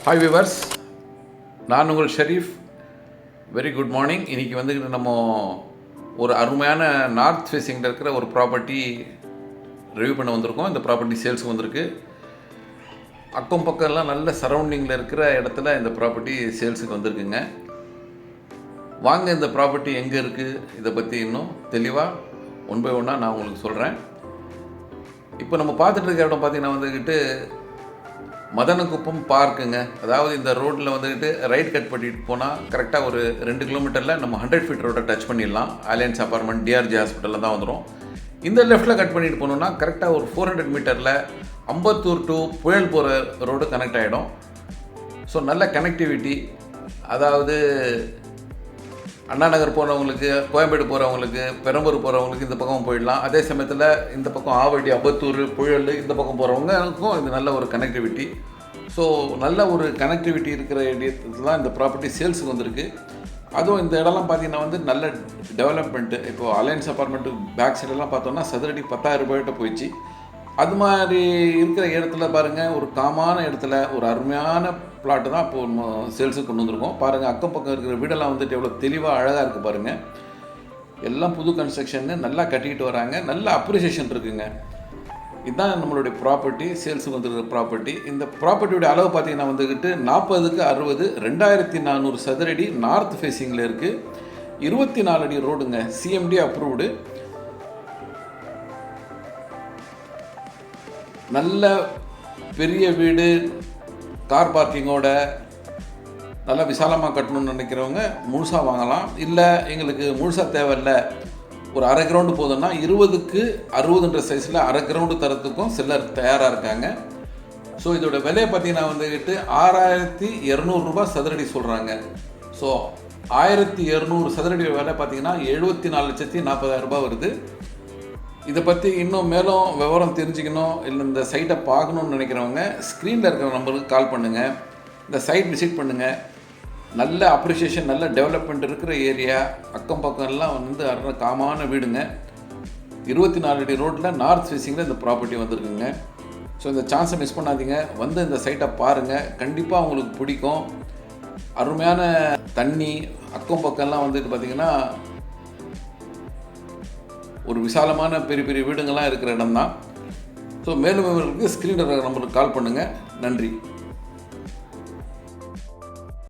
Hi viewers, நான் உங்கள் Sharif. Very good morning. இன்றைக்கி வந்துக்கிட்டு நம்ம ஒரு அருமையான நார்த் ஃபேஸிங்கில் இருக்கிற ஒரு ப்ராப்பர்ட்டி ரிவ்யூ பண்ண வந்திருக்கோம். இந்த ப்ராப்பர்ட்டி சேல்ஸுக்கு வந்திருக்கு. அக்கம் பக்கம்லாம் நல்ல சரௌண்டிங்கில் இருக்கிற இடத்துல இந்த ப்ராப்பர்ட்டி சேல்ஸுக்கு வந்திருக்குங்க. வாங்க இந்த ப்ராப்பர்ட்டி எங்கே இருக்குது இதை பற்றி இன்னும் தெளிவாக ஒன் பை ஒன்னாக நான் உங்களுக்கு சொல்கிறேன். இப்போ நம்ம பார்த்துட்டு இருக்க இடம் பார்த்திங்கன்னா வந்துக்கிட்டு மதனகுப்பம் பார்க்குங்க. அதாவது இந்த ரோட்டில் வந்துக்கிட்டு ரைட் கட் பண்ணிட்டு போனால் கரெக்டாக ஒரு 2 கிலோமீட்டரில் நம்ம 100 ஃபீட் ரோட்டை டச் பண்ணிடலாம். அலையன்ஸ் அப்பார்ட்மெண்ட் டிஆர்ஜி ஹாஸ்பிட்டலில் தான் வந்துடும். இந்த லெஃப்ட்டில் கட் பண்ணிட்டு போனோம்னா கரெக்டாக ஒரு 400 மீட்டரில் அம்பத்தூர் டு புயல் போகிற ரோடு கனெக்ட் ஆகிடும். ஸோ நல்ல கனெக்டிவிட்டி. அதாவது அண்ணா நகர் போகிறவங்களுக்கு, கோயம்பேடு போகிறவங்களுக்கு, பெரம்பூர் போகிறவங்களுக்கு இந்த பக்கம் போயிடலாம். அதே சமயத்தில் இந்த பக்கம் ஆவடி, அம்பத்தூர், புயல் இந்த பக்கம் போகிறவங்களுக்கும் இது நல்ல ஒரு கனெக்டிவிட்டி. ஸோ நல்ல ஒரு கனெக்டிவிட்டி இருக்கிற இடத்துல தான் இந்த ப்ராப்பர்ட்டி சேல்ஸுக்கு வந்திருக்கு. அதுவும் இந்த இடம்லாம் பார்த்திங்கன்னா வந்து நல்ல டெவலப்மெண்ட்டு. இப்போது அலையன்ஸ் அப்பார்ட்மெண்ட்டு பேக் சைடெல்லாம் பார்த்தோம்னா சதுரடி 10,000 ரூபாய்கிட்ட போயிடுச்சு. அது மாதிரி இருக்கிற இடத்துல பாருங்கள், ஒரு காமான இடத்துல ஒரு அருமையான பிளாட்டு தான் இப்போது சேல்ஸுக்கு கொண்டு வந்திருக்கோம். பாருங்கள், அக்கம் பக்கம் இருக்கிற வீடெல்லாம் வந்துட்டு எவ்வளோ தெளிவாக அழகாக இருக்குது பாருங்கள். எல்லாம் புது கன்ஸ்ட்ரக்ஷன்னு நல்லா கட்டிக்கிட்டு வராங்க. நல்ல அப்ரிசியேஷன் இருக்குங்க. இதுதான் நம்மளுடைய ப்ராப்பர்ட்டி, சேல்ஸுக்கு வந்துருக்கிற ப்ராப்பர்ட்டி. இந்த ப்ராப்பர்ட்டியோடைய அளவு பார்த்திங்கன்னா வந்துக்கிட்டு 40க்கு 60, 2400 சதுரடி நார்த் ஃபேஸிங்கில் இருக்குது. 24 அடி ரோடுங்க, சிஎம்டி அப்ரூவ்டு. நல்ல பெரிய வீடு, கார் பார்க்கிங்கோட நல்லா விசாலமாக கட்டணும்னு நினைக்கிறவங்க முழுசாக வாங்கலாம். இல்லை எங்களுக்கு முழுசாக தேவையில்லை, ஒரு அரை கிரவுண்டு போதுன்னா 20க்கு 60 சைஸில் அரை கிரவுண்டு தரத்துக்கும் சிலர் தயாராக இருக்காங்க. ஸோ இதோட விலையை பார்த்தீங்கன்னா வந்துக்கிட்டு 6200 ரூபாய் சதுரடி சொல்கிறாங்க. ஸோ 1200 சதுரடி விலை பார்த்தீங்கன்னா 74,40,000 ரூபாய் வருது. இதை பற்றி இன்னும் மேலும் விவரம் தெரிஞ்சுக்கணும், இல்லை இந்த சைட்டை பார்க்கணுன்னு நினைக்கிறவங்க ஸ்க்ரீனில் இருக்கிற நம்பருக்கு கால் பண்ணுங்கள். இந்த சைட் விசிட் பண்ணுங்கள். நல்ல அப்ரிஷியேஷன், நல்ல டெவலப்மெண்ட் இருக்கிற ஏரியா. அக்கம் பக்கம் எல்லாம் வந்து காமான வீடுங்க. 24 அடி ரோட்டில் நார்த் ஃபேஸிங்கில் இந்த ப்ராப்பர்ட்டி வந்திருக்குங்க. ஸோ இந்த சான்ஸை மிஸ் பண்ணாதீங்க. வந்து இந்த சைட்டை பாருங்கள், கண்டிப்பாக உங்களுக்கு பிடிக்கும். அருமையான தண்ணி, அக்கம் பக்கம்லாம் வந்துட்டு பார்த்திங்கன்னா ஒரு விசாலமான பெரிய பெரிய வீடுங்கள்லாம் இருக்கிற இடம் தான். ஸோ மேலும் இவர்களுக்கு ஸ்க்ரீனில் இருக்கிற நம்பருக்கு கால் பண்ணுங்கள். நன்றி.